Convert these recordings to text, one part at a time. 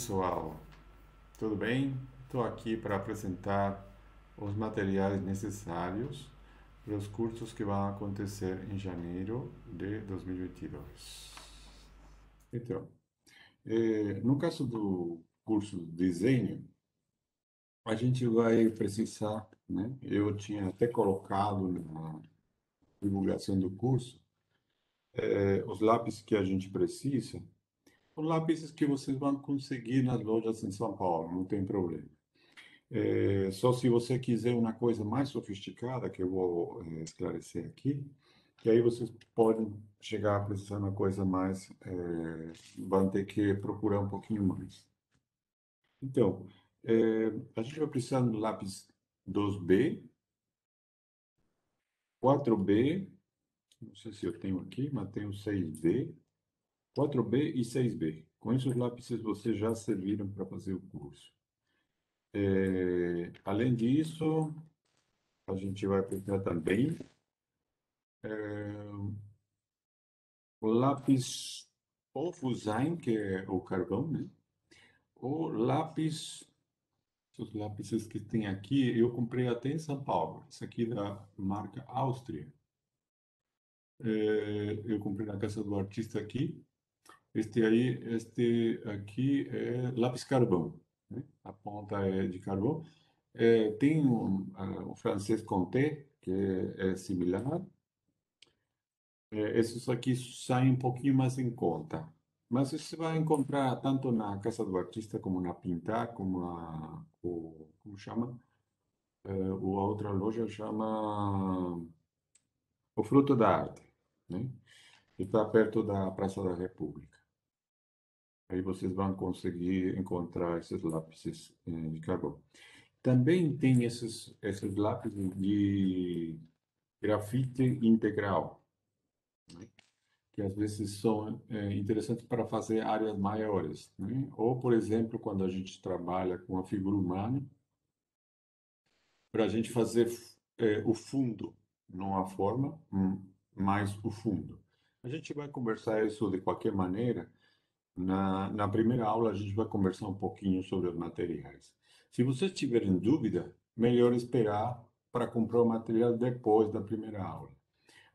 pessoal, tudo bem? Estou aqui para apresentar os materiais necessários para os cursos que vão acontecer em janeiro de 2022. Então, no caso do curso de desenho, a gente vai precisar, né? Eu tinha até colocado na divulgação do curso, os lápis que a gente precisa, são lápis que vocês vão conseguir nas lojas em São Paulo, não tem problema. Só se você quiser uma coisa mais sofisticada, que eu vou esclarecer aqui, que aí vocês podem chegar a precisar de uma coisa mais, vão ter que procurar um pouquinho mais. Então, a gente vai precisar do lápis 2B, 4B, não sei se eu tenho aqui, mas tenho 6B, 4B e 6B. Com esses lápis vocês já serviram para fazer o curso. Além disso, a gente vai precisar também o lápis ou Fusain, que é o carvão, né? O lápis, os lápis que tem aqui, eu comprei até em São Paulo. Esse aqui é da marca Áustria. Eu comprei na casa do artista aqui. Este aqui é lápis carvão, né? A ponta é de carvão. Tem o francês Conté, que é similar. Esses aqui saem um pouquinho mais em conta. Mas você vai encontrar tanto na Casa do Artista como na Pintar, como como chama? A outra loja chama O Fruto da Arte, né? Que está perto da Praça da República. Aí vocês vão conseguir encontrar esses lápis de carvão. Também tem esses lápis de grafite integral, né? Que às vezes são interessantes para fazer áreas maiores, né? Ou, por exemplo, quando a gente trabalha com a figura humana, para a gente fazer o fundo, não a forma, mas o fundo. A gente vai conversar isso de qualquer maneira. Na primeira aula, a gente vai conversar um pouquinho sobre os materiais. Se vocês tiverem dúvida, melhor esperar para comprar o material depois da primeira aula.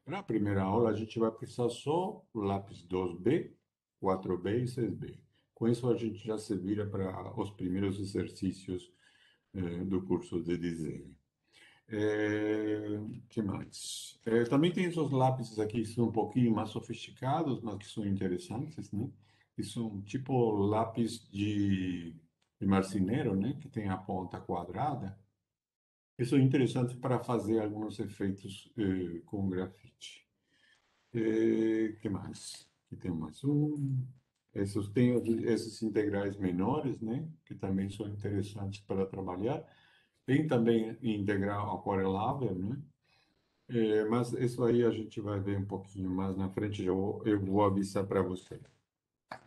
Na primeira aula, a gente vai precisar só o lápis 2B, 4B e 6B. Com isso, a gente já se vira para os primeiros exercícios do curso de desenho. Que mais? Também tem esses lápis aqui que são um pouquinho mais sofisticados, mas que são interessantes, né? Que são tipo lápis de marceneiro, né? Que tem a ponta quadrada. Isso é interessante para fazer alguns efeitos com grafite. Que mais? Aqui tem mais um. Esses integrais menores, né? Que também são interessantes para trabalhar. Tem também integral aquarelável, né? Mas isso aí a gente vai ver um pouquinho mais na frente. Eu vou avisar para você.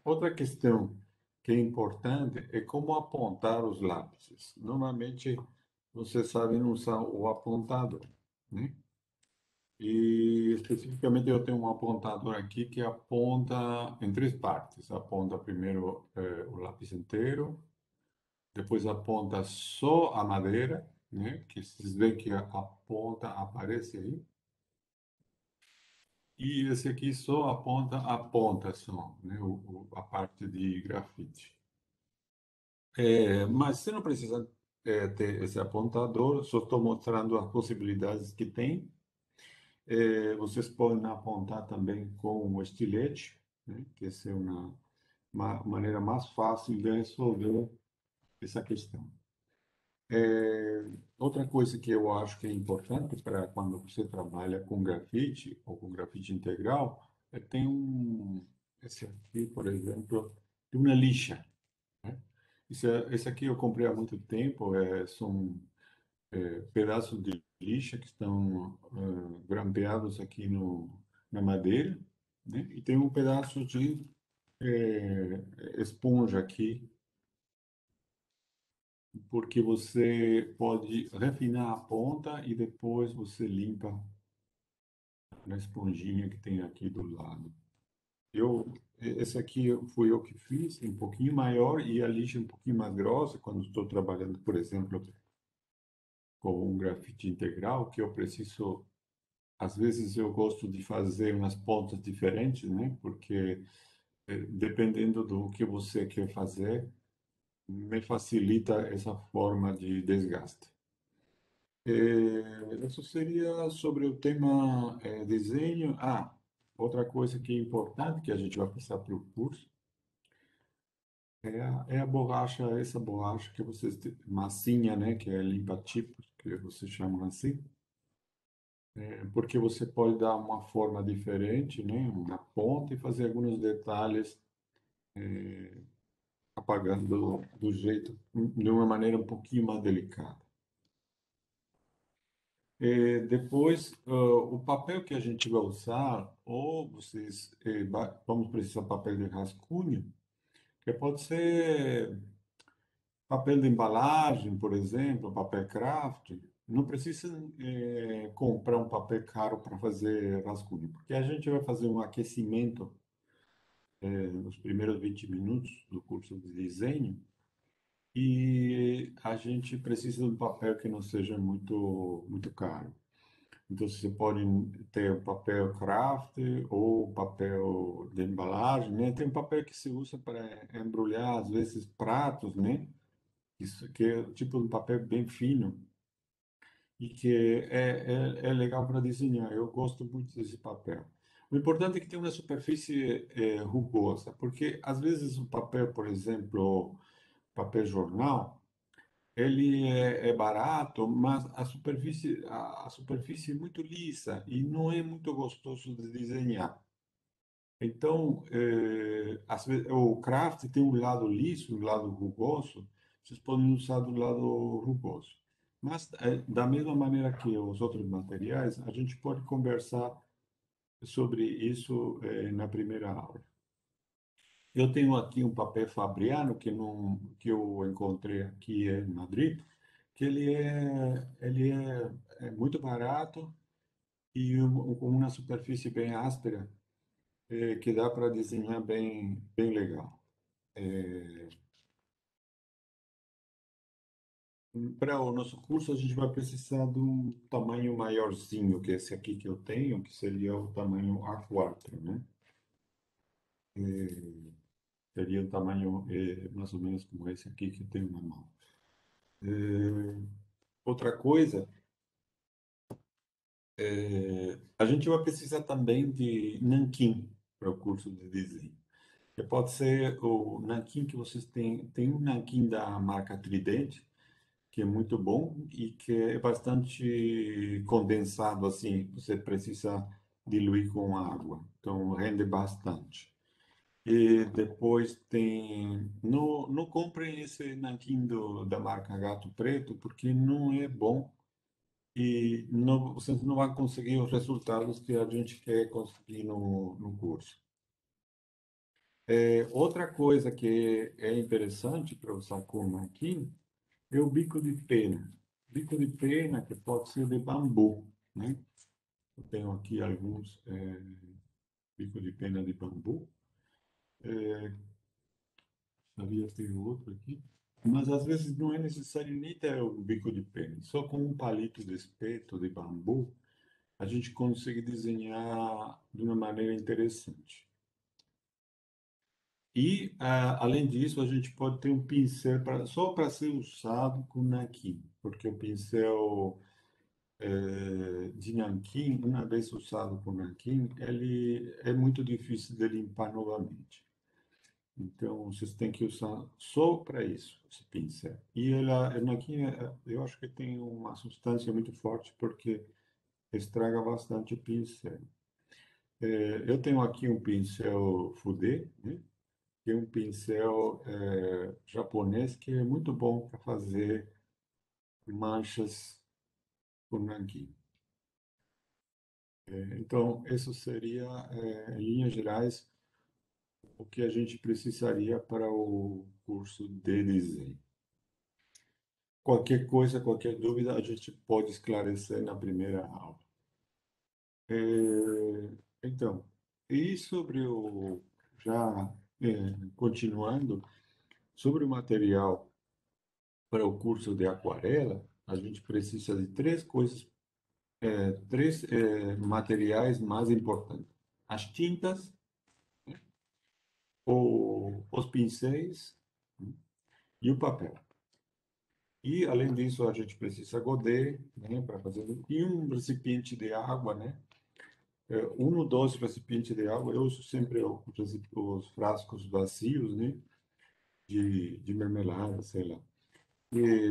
Outra questão que é importante é como apontar os lápis. Normalmente, você sabe usar o apontador, né? E especificamente eu tenho um apontador aqui que aponta em três partes. Aponta primeiro o lápis inteiro, depois aponta só a madeira, né? Que vocês veem que a ponta aparece aí. E esse aqui só aponta a ponta só, né? A parte de grafite. Mas você não precisa ter esse apontador, só estou mostrando as possibilidades que tem. Vocês podem apontar também com o estilete, né? Que essa é uma maneira mais fácil de resolver essa questão. Outra coisa que eu acho que é importante para quando você trabalha com grafite ou com grafite integral, tem esse aqui, por exemplo, tem uma lixa, né? Esse aqui eu comprei há muito tempo, são pedaços de lixa que estão grampeados aqui na madeira, né? E tem um pedaço de esponja aqui, porque você pode refinar a ponta e depois você limpa na esponjinha que tem aqui do lado. Esse aqui fui eu que fiz, um pouquinho maior e a lixa um pouquinho mais grossa, quando estou trabalhando, por exemplo, com um grafite integral, que eu preciso, às vezes eu gosto de fazer umas pontas diferentes, né? Porque dependendo do que você quer fazer, me facilita essa forma de desgaste. Isso seria sobre o tema desenho. Ah, outra coisa que é importante, que a gente vai passar para o curso, é a borracha, essa borracha que vocês, massinha, né, que é limpa-tipos, que vocês chamam assim, porque você pode dar uma forma diferente, né, uma ponta e fazer alguns detalhes apagando do jeito, de uma maneira um pouquinho mais delicada. Depois, o papel que a gente vai usar, ou vocês vamos precisar de papel de rascunho, que pode ser papel de embalagem, por exemplo, papel craft. Não precisa comprar um papel caro para fazer rascunho, porque a gente vai fazer um aquecimento nos primeiros 20 minutos do curso de desenho e a gente precisa de um papel que não seja muito caro. Então, você pode ter o papel craft ou papel de embalagem, né? Tem um papel que se usa para embrulhar, às vezes, pratos, né? Isso que é tipo um papel bem fino e que é legal para desenhar. Eu gosto muito desse papel. O importante é que tenha uma superfície rugosa, porque às vezes o papel, por exemplo, papel jornal, ele é barato, mas a superfície é muito lisa e não é muito gostoso de desenhar. Então, às vezes, o craft tem um lado liso, um lado rugoso. Vocês podem usar do lado rugoso. Mas, da mesma maneira que os outros materiais, a gente pode conversar sobre isso, na primeira aula. Eu tenho aqui um papel Fabriano que eu encontrei aqui em Madrid, que ele é muito barato e com uma superfície bem áspera, que dá para desenhar bem legal. Para o nosso curso, a gente vai precisar de um tamanho maiorzinho que esse aqui que eu tenho, que seria o tamanho A4, né? Seria um tamanho mais ou menos como esse aqui que eu tenho na mão. Outra coisa, a gente vai precisar também de nanquim para o curso de desenho. Que pode ser o nanquim que vocês têm. Tem um nanquim da marca Tridente, que é muito bom e que é bastante condensado, assim, você precisa diluir com água. Então, rende bastante. E depois tem... Não comprem esse nanquim da marca Gato Preto, porque não é bom e não, vocês não vão conseguir os resultados que a gente quer conseguir no curso. Outra coisa que é interessante para usar como aqui é o bico de pena. Bico de pena que pode ser de bambu, né? Eu tenho aqui alguns bicos de pena de bambu. Havia ter outro aqui. Mas às vezes não é necessário nem ter o bico de pena. Só com um palito de espeto de bambu, a gente consegue desenhar de uma maneira interessante. E, além disso, a gente pode ter um pincel só para ser usado com nanquim, porque o pincel de nanquim, uma vez usado com nanquim, ele é muito difícil de limpar novamente. Então, vocês têm que usar só para isso, esse pincel. E o nanquim, eu acho que tem uma substância muito forte, porque estraga bastante o pincel. Eu tenho aqui um pincel Fude, né? Que é um pincel japonês que é muito bom para fazer manchas com nanquim. Então, isso seria, em linhas gerais, o que a gente precisaria para o curso de desenho. Qualquer coisa, qualquer dúvida, a gente pode esclarecer na primeira aula. Então, E já continuando, sobre o material para o curso de aquarela, a gente precisa de três coisas, três materiais mais importantes: as tintas, os pincéis, né, e o papel. E, além disso, a gente precisa godê, né, para fazer, e um recipiente de água, né? Um ou dois recipientes de água. Eu uso sempre os frascos vazios, né? De marmelada, sei lá.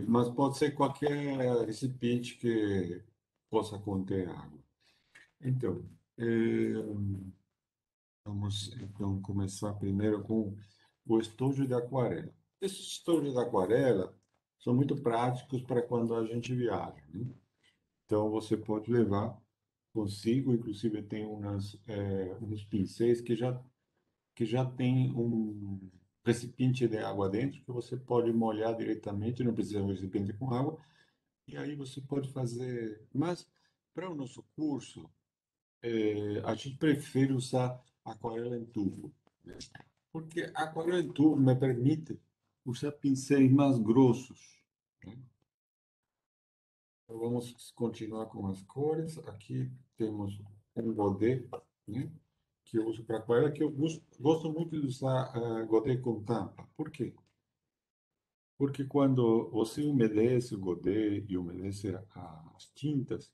Mas pode ser qualquer recipiente que possa conter água. Então, vamos então começar primeiro com o estojo de aquarela. Esses estojos de aquarela são muito práticos para quando a gente viaja, né? Então, você pode levar consigo, inclusive tem uns pincéis que já tem um recipiente de água dentro que você pode molhar diretamente, não precisa de um recipiente com água, e aí você pode fazer. Mas para o nosso curso, a gente prefere usar aquarela em tubo, né? Porque a aquarela em tubo me permite usar pincéis mais grossos, né? Então vamos continuar com as cores. Aqui temos um godê, né? Que eu uso para aquarela, que eu gosto muito de usar godê com tampa. Por quê? Porque quando você umedece o godê e umedece as tintas,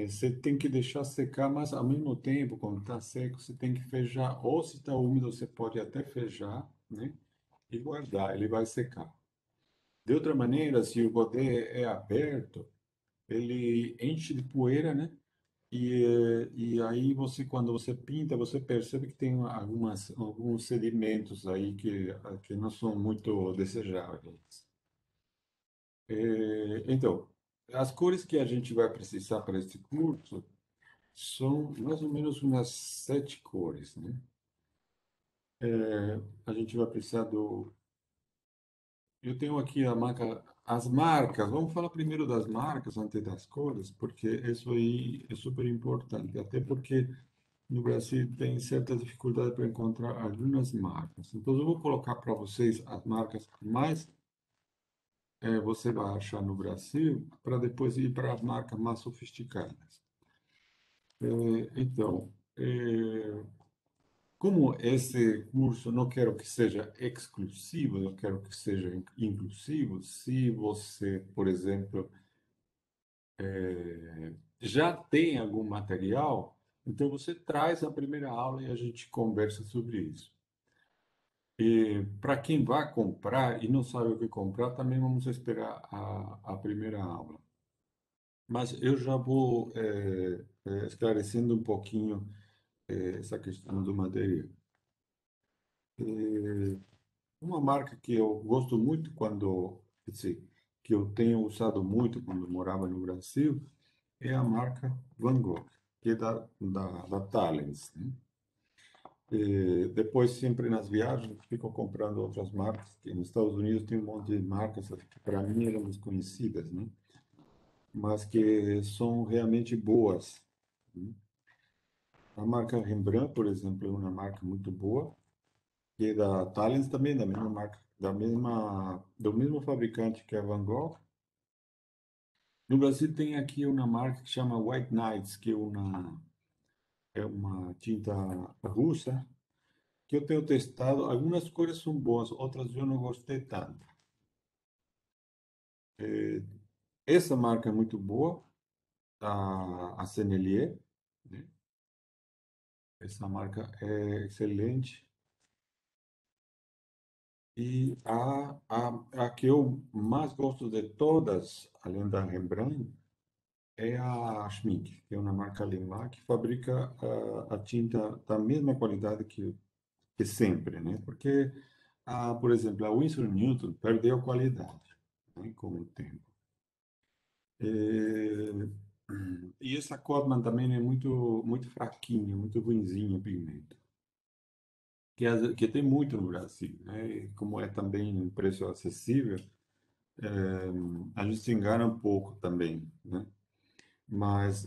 você tem que deixar secar, mas ao mesmo tempo, quando está seco, você tem que fechar. Ou se está úmido, você pode até fechar, né? E guardar, ele vai secar. De outra maneira, se o godê é aberto, ele enche de poeira, né? E aí você, quando você pinta, você percebe que tem alguns sedimentos aí que não são muito desejáveis. Então, as cores que a gente vai precisar para este curso são mais ou menos umas 7 cores, né? A gente vai precisar do... Eu tenho aqui as marcas. Vamos falar primeiro das marcas antes das cores, porque isso aí é super importante. Até porque no Brasil tem certa dificuldade para encontrar algumas marcas. Então, eu vou colocar para vocês as marcas que mais você vai achar no Brasil, para depois ir para as marcas mais sofisticadas. Então, como esse curso não quero que seja exclusivo, eu quero que seja inclusivo, se você, por exemplo, já tem algum material, então você traz a primeira aula e a gente conversa sobre isso. E para quem vai comprar e não sabe o que comprar, também vamos esperar a primeira aula. Mas eu já vou esclarecendo um pouquinho essa questão do material. Uma marca que eu gosto muito quer dizer, que eu tenho usado muito quando eu morava no Brasil, é a marca Van Gogh, que é da Talens, né? Depois, sempre nas viagens, fico comprando outras marcas, que nos Estados Unidos tem um monte de marcas que para mim eram desconhecidas, né? Mas que são realmente boas, né? A marca Rembrandt, por exemplo, é uma marca muito boa, e é da Talens também, da mesma marca, do mesmo fabricante que a Van Gogh. No Brasil tem aqui uma marca que chama White Nights, que é uma tinta russa, que eu tenho testado. Algumas cores são boas, outras eu não gostei tanto. Essa marca é muito boa, a Sennelier, né? Essa marca é excelente. E a que eu mais gosto de todas, além da Rembrandt, é a Schmincke, que é uma marca alemã que fabrica a tinta da mesma qualidade que sempre, né? Porque, por exemplo, a Winsor Newton perdeu qualidade, né, com o tempo. E essa Codman também é muito fraquinha, muito ruinzinha o pigmento. Que tem muito no Brasil, né? E como é também um preço acessível, a gente se engana um pouco também, né? Mas,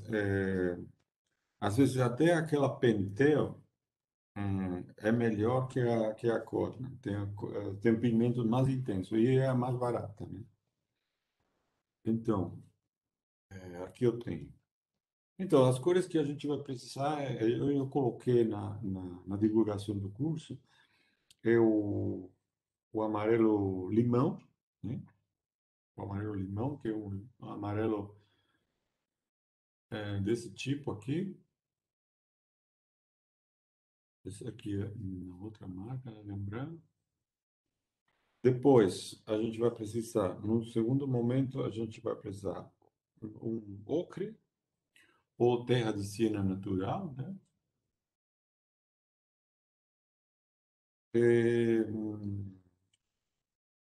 às vezes, até aquela Pentel, é melhor que a cor, né? Tem um pigmento mais intenso e é a mais barata, né? Então, aqui eu tenho. Então, as cores que a gente vai precisar, eu coloquei na divulgação do curso, é o amarelo limão, né? O amarelo limão, que é um amarelo desse tipo aqui. Esse aqui é uma outra marca, né, lembrando. Depois, a gente vai precisar, num segundo momento, a gente vai precisar um ocre ou terra de siena natural, né? E,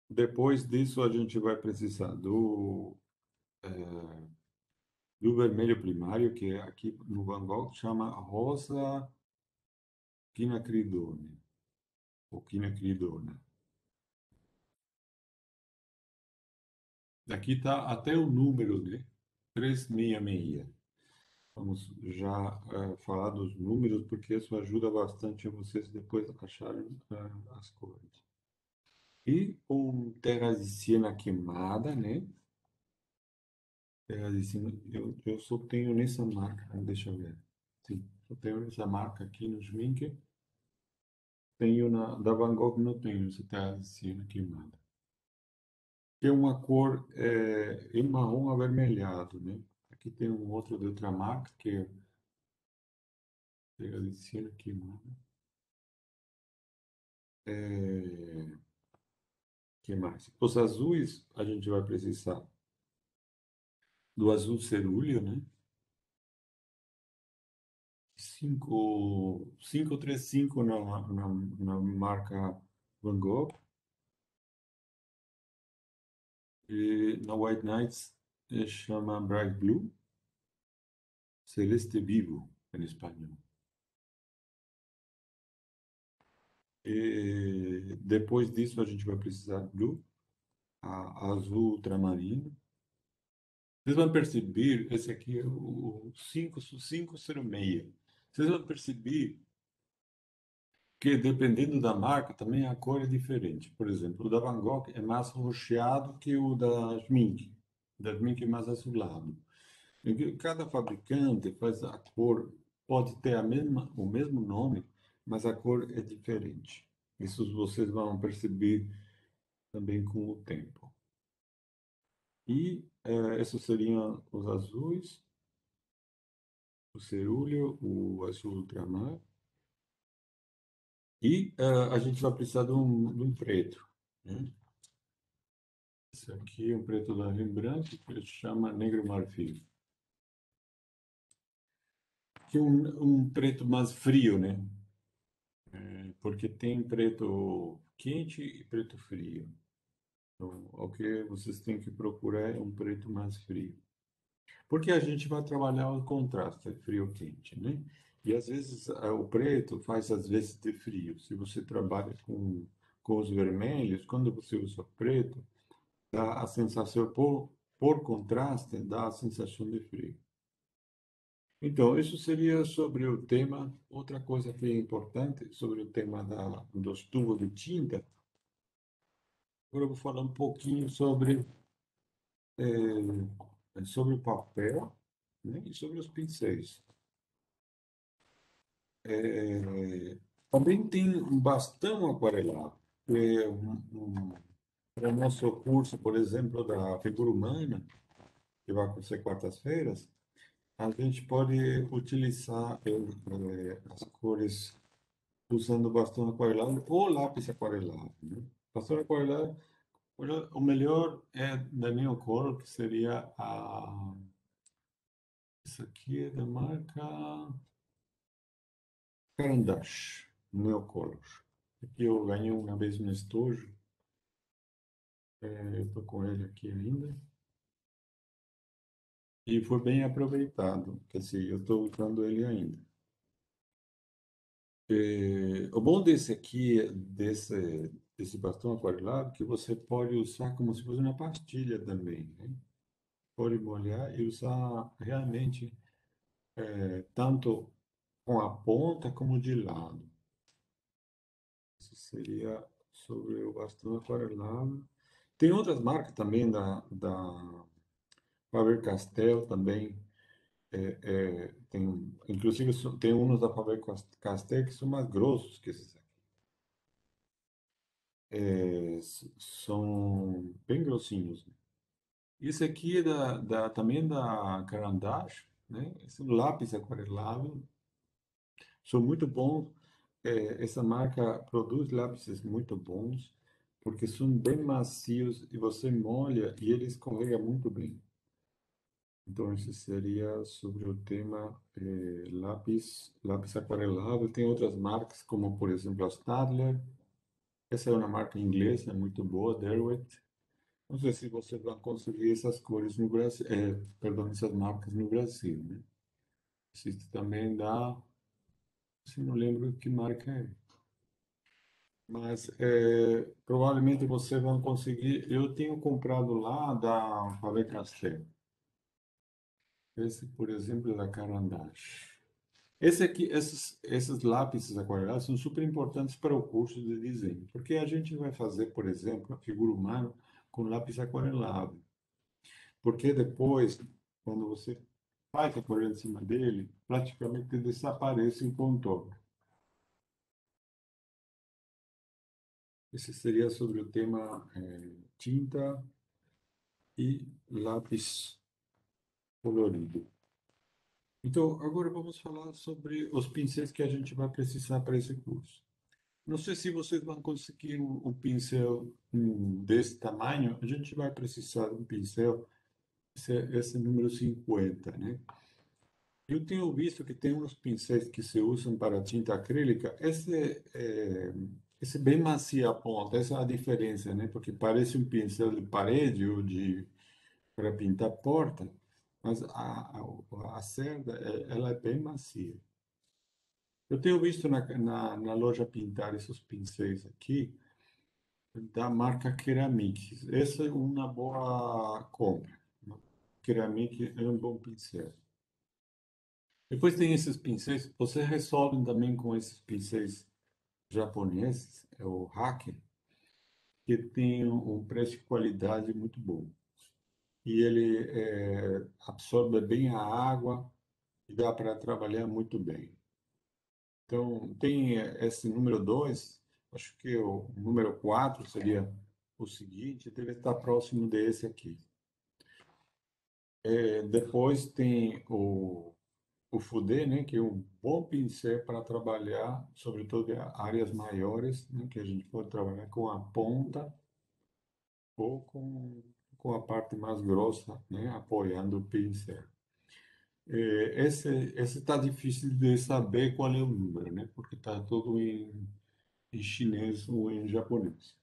depois disso, a gente vai precisar do vermelho primário, que é aqui no Van Gogh chama rosa quinacridone, ou quinacridona. Aqui está até o número, né? 366. Vamos já falar dos números, porque isso ajuda bastante a vocês depois acharem as cores. E um terra de siena queimada, né? Terra de siena, eu só tenho nessa marca, deixa eu ver. Sim, só tenho nessa marca aqui no Schmincke. Tenho da Van Gogh, não tenho essa terra de siena queimada. Que é uma cor em marrom avermelhado, né? Aqui tem um outro de outra marca, que é terra de siena queimada. É, que mais? Os azuis, a gente vai precisar do azul cerúleo, né? 535 na marca Van Gogh. E na White Nights chama Bright Blue, Celeste Vivo, em espanhol. E depois disso, a gente vai precisar do azul ultramarino. Vocês vão perceber, esse aqui é o 506. Vocês vão perceber que dependendo da marca também a cor é diferente. Por exemplo, o da Van Gogh é mais roxeado que o da Schmincke. O da Schmincke é mais azulado. E que cada fabricante faz a cor, pode ter o mesmo nome, mas a cor é diferente. Isso vocês vão perceber também com o tempo. E esses seriam os azuis, o cerúleo, o azul ultramar. E a gente vai precisar de um preto, né? Esse aqui é um preto da Rembrandt, que ele chama Negro Marfim. Que é um preto mais frio, né? Porque tem preto quente e preto frio. Então, o que vocês têm que procurar é um preto mais frio. Porque a gente vai trabalhar o contraste, frio-quente, né? E às vezes o preto faz às vezes de frio. Se você trabalha com os vermelhos, quando você usa preto, dá a sensação, por contraste, dá a sensação de frio. Então, isso seria sobre o tema. Outra coisa que é importante sobre o tema dos tubos de tinta. Agora eu vou falar um pouquinho sobre o papel, né, e sobre os pincéis. Também tem um bastão aquarelado. Para o nosso curso, por exemplo, da figura humana, que vai acontecer quartas-feiras, a gente pode utilizar as cores usando bastão aquarelado ou lápis aquarelado, né? Bastão aquarelado, o melhor é da Neocolor, que seria essa aqui é da marca Carandash, Neocolor. Aqui eu ganhei uma vez no estojo, eu estou com ele aqui ainda, e foi bem aproveitado, quer dizer, eu estou usando ele ainda. O bom desse aqui, desse bastão aquarelado, que você pode usar como se fosse uma pastilha também, né? Pode molhar e usar realmente tanto com a ponta como de lado. seria sobre o bastão aquarelado. Tem outras marcas também da Faber-Castell também. Tem, inclusive, tem uns da Faber-Castell que são mais grossos que esses aqui. São bem grossinhos. Esse aqui é também da Caran d'Ache, né? Esse é um lápis aquarelado. São muito bons. Essa marca produz lápis muito bons, porque são bem macios e você molha e ele escorrega muito bem. Então, esse seria sobre o tema lápis aquarelado. Tem outras marcas, como por exemplo a Staedtler. Essa é uma marca inglesa muito boa, Derwent. Não sei se você vai conseguir essas cores no Brasil, perdão, essas marcas no Brasil, né? Existe também se não lembro que marca é. Mas provavelmente você vai conseguir. Eu tenho comprado lá da Faber-Castell. Esse, por exemplo, é da Caran d'Ache. Esses lápis aquarelados são super importantes para o curso de desenho, porque a gente vai fazer, por exemplo, a figura humana com lápis aquarelado. Porque depois, quando você faz aquarela em cima dele, praticamente desaparece o contorno. Esse seria sobre o tema tinta e lápis colorido. Então, agora vamos falar sobre os pincéis que a gente vai precisar para esse curso. Não sei se vocês vão conseguir um pincel desse tamanho. A gente vai precisar de um pincel, esse número 50, né? Eu tenho visto que tem uns pincéis que se usam para tinta acrílica. Esse é bem macio a ponta, essa é a diferença, né? Porque parece um pincel de parede ou para pintar porta, mas a cerda, ela é bem macia. Eu tenho visto na loja Pintar esses pincéis aqui, da marca Ceramic. Essa é uma boa compra. Ceramic é um bom pincel. Depois tem esses pincéis, você resolve também com esses pincéis japoneses, é o Hake, que tem um preço e qualidade muito bom. E ele absorve bem a água e dá para trabalhar muito bem. Então, tem esse número 2, acho que o número 4 seria o seguinte, deve estar próximo desse aqui. Depois tem o Fude, né, que é um bom pincel para trabalhar, sobretudo em áreas maiores, né, que a gente pode trabalhar com a ponta ou com a parte mais grossa, né, apoiando o pincel. Esse está difícil de saber qual é o número, né, porque está tudo em chinês ou em japonês.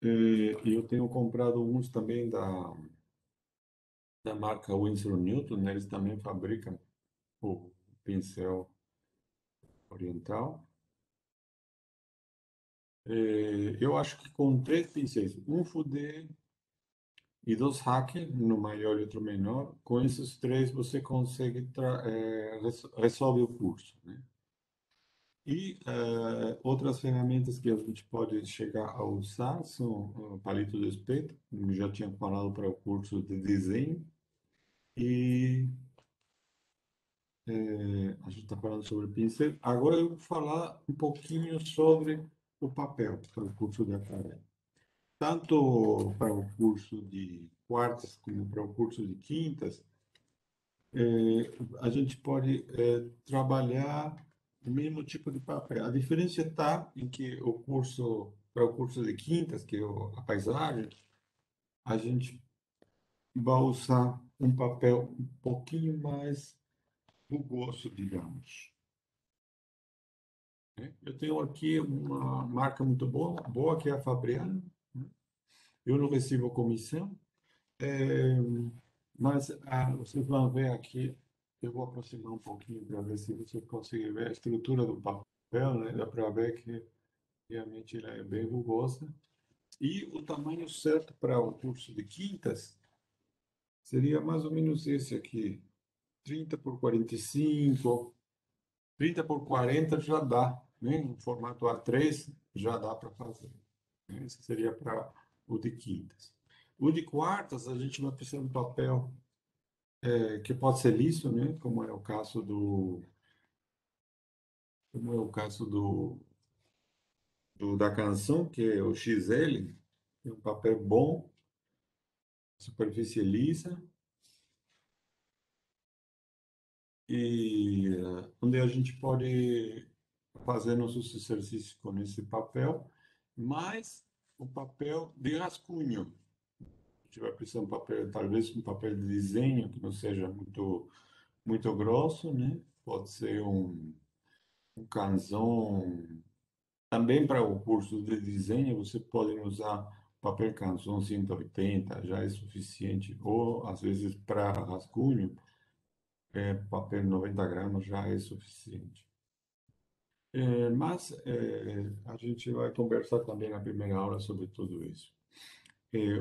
E eu tenho comprado uns também da marca Winsor Newton, né, eles também fabricam o pincel oriental. Eu acho que com três pincéis, um fude e dois hack, no maior e outro menor, com esses três você consegue resolve o curso, né? E outras ferramentas que a gente pode chegar a usar são o palito de espeto, como já tinha falado para o curso de desenho, e a gente está falando sobre pincel. Agora eu vou falar um pouquinho sobre o papel para o curso de aquarela. Tanto para o curso de quartas como para o curso de quintas, a gente pode trabalhar o mesmo tipo de papel. A diferença está em que para o curso de quintas, que é a paisagem, a gente vai usar um papel um pouquinho mais rugoso, digamos, né? Eu tenho aqui uma marca muito boa que é a Fabriano, né? Eu não recebo comissão. É, mas vocês vão ver aqui, eu vou aproximar um pouquinho para ver se você consegue ver a estrutura do papel, né? Dá para ver que realmente ela é bem rugosa. E o tamanho certo para o curso de quintas seria mais ou menos esse aqui, 30 por 45, 30 por 40 já dá. né? Em formato A3 já dá para fazer, né? Esse seria para o de quintas. O de quartas, a gente vai precisar de papel que pode ser liso, né? Como é o caso da canção, que é o XL, é um papel bom, superfície lisa, e onde a gente pode fazer nossos exercícios com esse papel, mais o papel de rascunho. A gente vai precisar de um papel, talvez um papel de desenho que não seja muito grosso, né? Pode ser um canson. Também para o curso de desenho, você pode usar papel canson 180, já é suficiente. Ou, às vezes, para rascunho, papel 90 gramas já é suficiente. Mas a gente vai conversar também na primeira aula sobre tudo isso.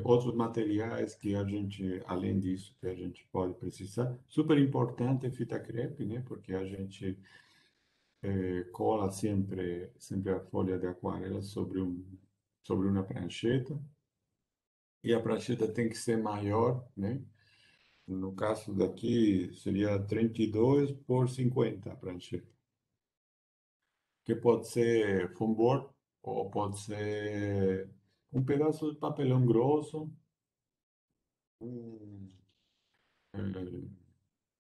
Outros materiais que a gente, além disso, que a gente pode precisar. Super importante é fita crepe, né? Porque a gente cola sempre a folha de aquarela sobre uma prancheta. E a prancheta tem que ser maior, né? No caso daqui, seria 32 por 50 a prancheta. Que pode ser foam board ou pode ser um pedaço de papelão grosso, um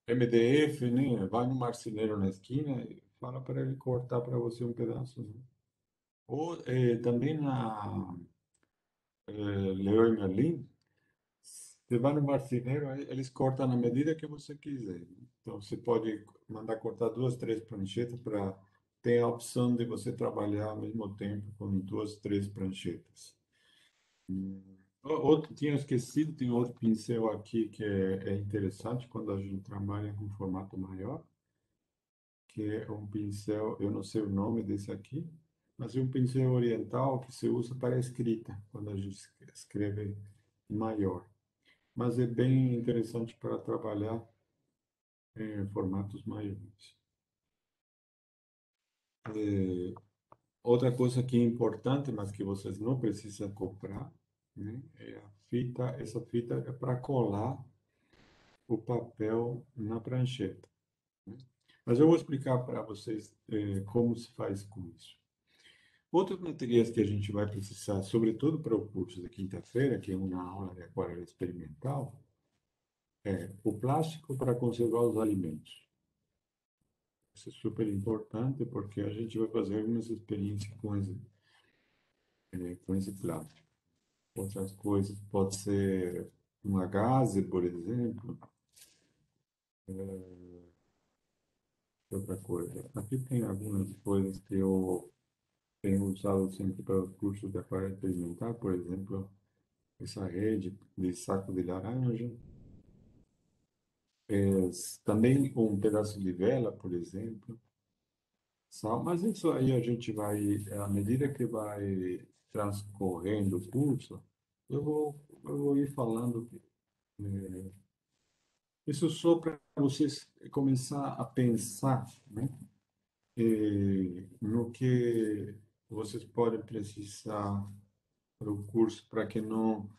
MDF, né? Vai no marceneiro na esquina e fala para ele cortar para você um pedaço, né? Ou também na Leroy Merlin, você vai no marceneiro, aí eles cortam na medida que você quiser, né? Então, você pode mandar cortar duas, três pranchetas para ter a opção de você trabalhar ao mesmo tempo com duas, três pranchetas. Outro, tinha esquecido, tem outro pincel aqui que é interessante quando a gente trabalha com formato maior, que é um pincel, eu não sei o nome desse aqui, mas é um pincel oriental que se usa para escrita, quando a gente escreve maior. Mas é bem interessante para trabalhar em formatos maiores. É, outra coisa que é importante, mas que vocês não precisam comprar, né, é a fita. Essa fita é para colar o papel na prancheta, né? Mas eu vou explicar para vocês como se faz com isso. Outros materiais que a gente vai precisar, sobretudo para o curso de quinta-feira, que é uma aula de aquarela experimental, é o plástico para conservar os alimentos. Isso é super importante porque a gente vai fazer algumas experiências com esse plástico. Outras coisas, pode ser uma gaze, por exemplo. Outra coisa. Aqui tem algumas coisas que eu tenho usado sempre para os cursos de aquarela experimental, por exemplo, essa rede de saco de laranja. Também um pedaço de vela, por exemplo. Sal, mas isso aí a gente vai, à medida que vai transcorrendo o curso, eu vou ir falando. Isso só para vocês começar a pensar, né, no que vocês podem precisar para o curso, para que não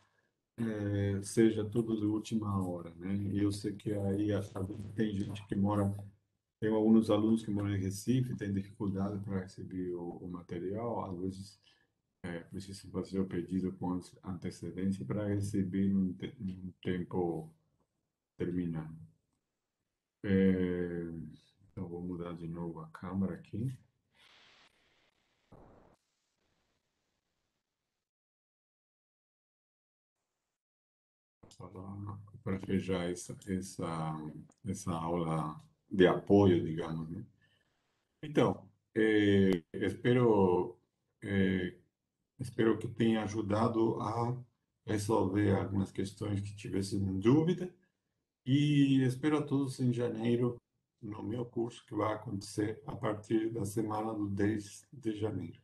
seja tudo de última hora, né? E eu sei que aí tem gente que mora, tem alguns alunos que moram em Recife, tem dificuldade para receber o material, às vezes precisa fazer o pedido com antecedência para receber num tempo terminado. É, então, vou mudar de novo a câmera aqui para fechar essa aula de apoio, digamos, né? Então, eh, espero que tenha ajudado a resolver algumas questões que tivessem dúvida e espero a todos em janeiro no meu curso que vai acontecer a partir da semana do 10 de janeiro.